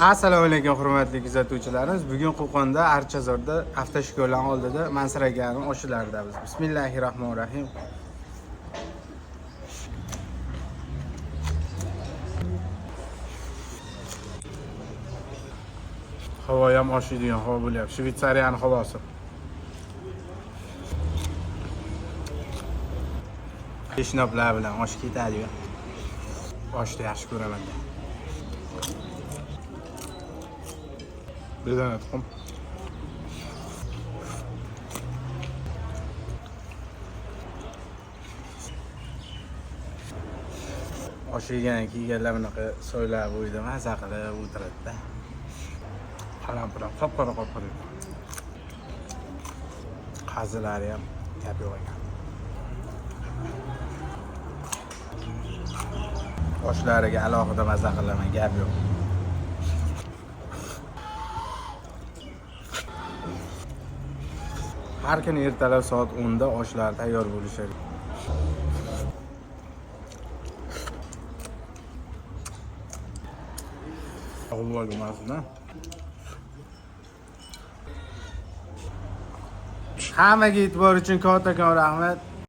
Assalomu alaykum hurmatli kuzatuvchilarimiz. Bugun Qo'qonda Archazorda avtoshko'lan oldida Mansur akaning oshilaridamiz. Bismillahirrohmanirrohim. Havo ham oshiydigan havo bo'lyapti. Shvetsariyaning havosi. Peshnoblar bilan osh ketadi. Oshni yaxshi ko'raman. Bezana tuxum. Osh yegandan keyin bunaqa so'ylab o'yda maza qilib o'tiradi-da. Qalampir ham qop-qora qop-qora. Qazilari ham gap yo'q ekan. Oshlariga alohida maza qilaman, gap yo'q. Har kuni ertalab soat 10 da oshlar tayyor bo'lishadi. Avval emasmi? Hammaga e'tibor uchun kattakon rahmat.